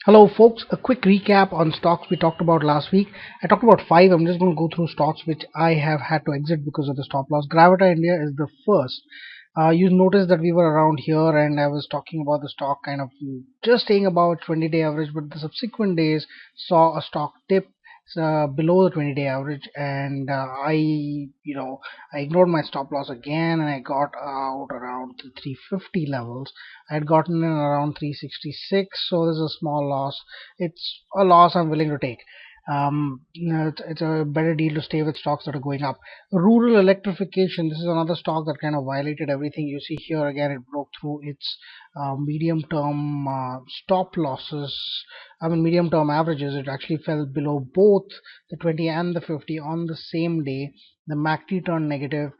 Hello folks, a quick recap on stocks we talked about last week. I talked about five. I'm just going to go through stocks which I have had to exit because of the stop loss. Gravita India is the first. You noticed that we were around here and I was talking about the stock kind of just staying about 20-day average, but the subsequent days saw a stock dip below the 20-day average, and I ignored my stop loss again and I got out around the 350 levels. I had gotten in around 366, so this is a small loss. It's a loss I'm willing to take. It's a better deal to stay with stocks that are going up. Rural electrification, this is another stock that kind of violated everything. You see here again, it broke through its medium term stop losses. I mean, medium term averages. It actually fell below both the 20 and the 50 on the same day. The MACD turned negative.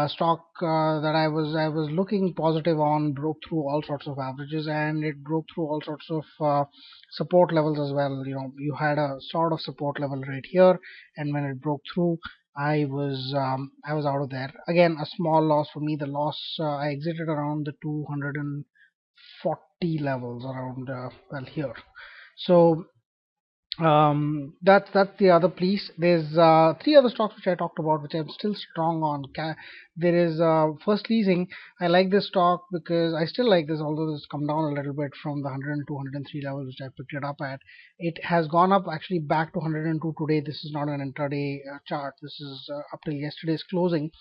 Stock that I was looking positive on broke through all sorts of averages, and it broke through all sorts of support levels as well. You had a sort of support level right here, and when it broke through, I was out of there. Again, a small loss for me. The loss, I exited around the 240 levels, around well here. So that's the other piece. There's three other stocks which I talked about, which I'm still strong on. There is First Leasing. I like this stock because I still like this, although it's come down a little bit from the 102, 103 levels which I picked it up at. It has gone up actually back to 102 today. This is not an intraday chart. This is up till yesterday's closing,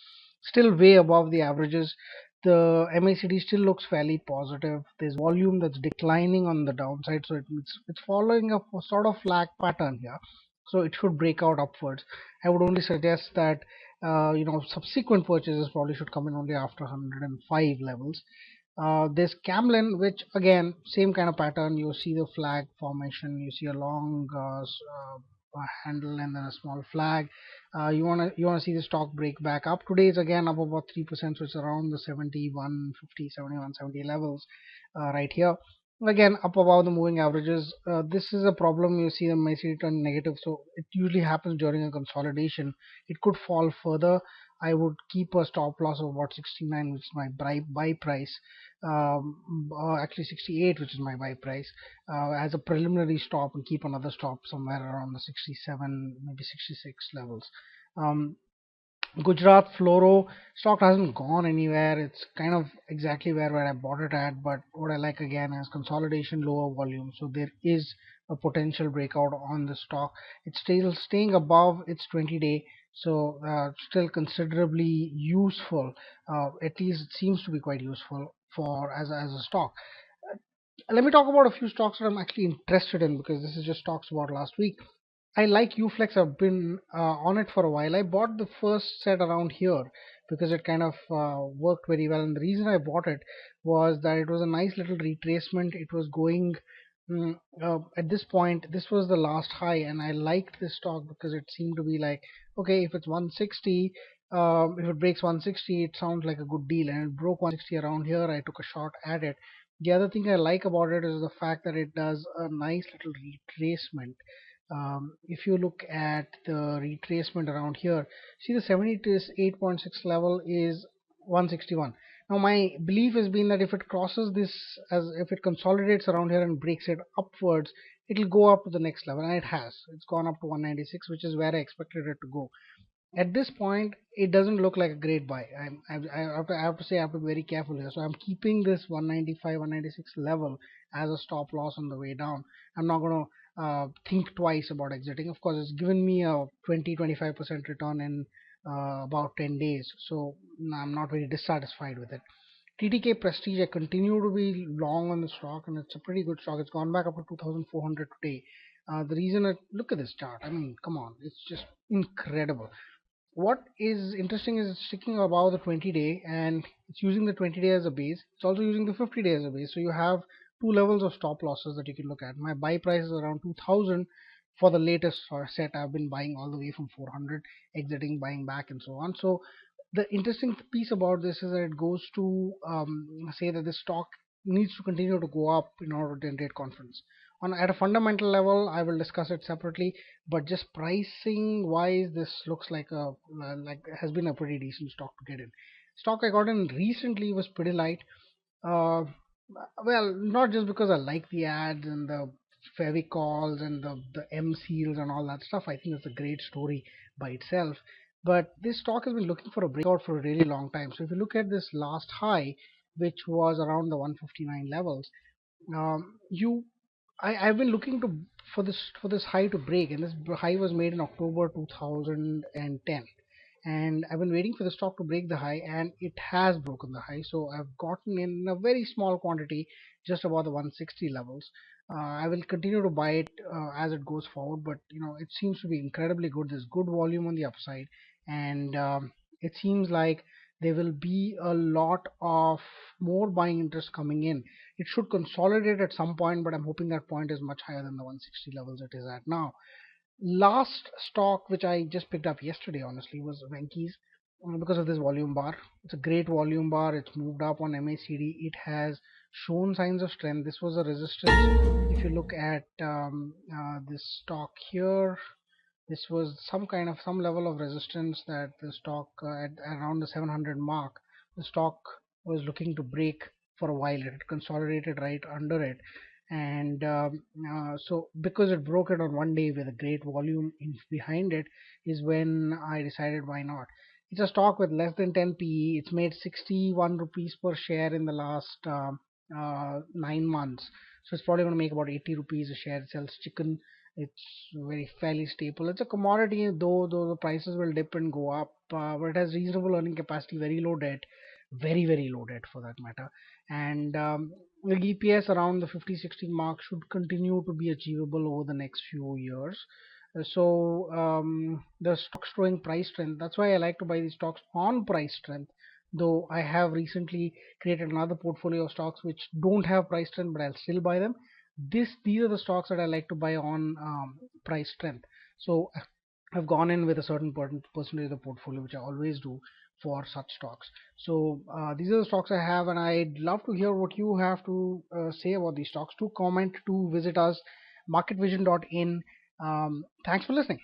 still way above the averages. The MACD still looks fairly positive. There's volume that's declining on the downside, so it's following a sort of flag pattern here. So it should break out upwards. I would only suggest that subsequent purchases probably should come in only after 105 levels. There's Camlin, which again, same kind of pattern. You see the flag formation, you see a long handle and then a small flag. You wanna see the stock break back up. Today is again up about 3%, so it's around the 71.50, 71.70 levels right here. Again, up above the moving averages. This is a problem. You see the MACD turn negative, so it usually happens during a consolidation. It could fall further. I would keep a stop loss of about 69, which is my buy price. Actually 68, which is my buy price, as a preliminary stop, and keep another stop somewhere around the 67, maybe 66 levels. Um, GujFluoro stock hasn't gone anywhere. It's kind of exactly where I bought it at. But what I like again is consolidation, lower volume. So there is a potential breakout on the stock. It's still staying above its 20-day. So still considerably useful. At least it seems to be quite useful for as a stock. Let me talk about a few stocks that I'm actually interested in, because this is just stocks about last week. I like UFlex. I've been on it for a while. I bought the first set around here because it kind of worked very well. And the reason I bought it was that it was a nice little retracement. It was going at this point. This was the last high, and I liked this stock because it seemed to be like, okay, if it's 160, if it breaks 160, it sounds like a good deal. And it broke 160 around here. I took a shot at it. The other thing I like about it is the fact that it does a nice little retracement. If you look at the retracement around here, see the 78.6 level is 161. Now my belief has been that if it crosses this, as if it consolidates around here and breaks it upwards, it'll go up to the next level, and it has. It's gone up to 196, which is where I expected it to go. At this point, it doesn't look like a great buy. I have to say I have to be very careful here. So I'm keeping this 195, 196 level as a stop loss on the way down. I'm not going to think twice about exiting. Of course, it's given me a 20-25% return in about 10 days. So I'm not very dissatisfied with it. TTK Prestige, I continue to be long on the stock, and it's a pretty good stock. It's gone back up to 2,400 today. The reason look at this chart. I mean, come on, it's just incredible. What is interesting is it's sticking above the 20-day, and it's using the 20-day as a base. It's also using the 50-day as a base. So you have two levels of stop losses that you can look at. My buy price is around 2000 for the latest set. I've been buying all the way from 400, exiting, buying back, and so on. So the interesting piece about this is that it goes to say that the stock needs to continue to go up in order to generate confidence. On at a fundamental level, I will discuss it separately, but just pricing wise, this looks like a has been a pretty decent stock to get in. Stock I got in recently was Pidilite. uh, well, not just because I like the ads and the Fevicols and the M seals and all that stuff. I think it's a great story by itself. But this stock has been looking for a breakout for a really long time. So if you look at this last high, which was around the 159 levels, you I've been looking to for this high to break, and this high was made in October 2010, and I've been waiting for the stock to break the high, and it has broken the high. So I've gotten in a very small quantity, just about the 160 levels. I will continue to buy it as it goes forward, but it seems to be incredibly good. There's good volume on the upside, and it seems like there will be a lot of more buying interest coming in. It should consolidate at some point, but I'm hoping that point is much higher than the 160 levels it is at now. Last stock which I just picked up yesterday, honestly, was Venkeys, because of this volume bar. It's a great volume bar. It's moved up on MACD. It has shown signs of strength. This was a resistance. If you look at this stock here, this was some level of resistance that the stock at around the 700 mark, the stock was looking to break for a while. It had consolidated right under it, and so because it broke it on one day with a great volume behind it, is when I decided why not. It's a stock with less than 10 PE. It's made 61 rupees per share in the last 9 months. So it's probably going to make about 80 rupees a share. It sells chicken. It's very fairly stable. It's a commodity, though the prices will dip and go up, but it has reasonable earning capacity, very low debt, very low debt for that matter, and the EPS around the 50-60 mark should continue to be achievable over the next few years. So the stock's showing price strength. That's why I like to buy these stocks on price strength. Though I have recently created another portfolio of stocks which don't have price strength, but I'll still buy them. These are the stocks that I like to buy on price strength. So I've gone in with a certain percentage of the portfolio, which I always do for such stocks. So these are the stocks I have, and I'd love to hear what you have to say about these stocks. To comment, to visit us, marketvision.in. Thanks for listening.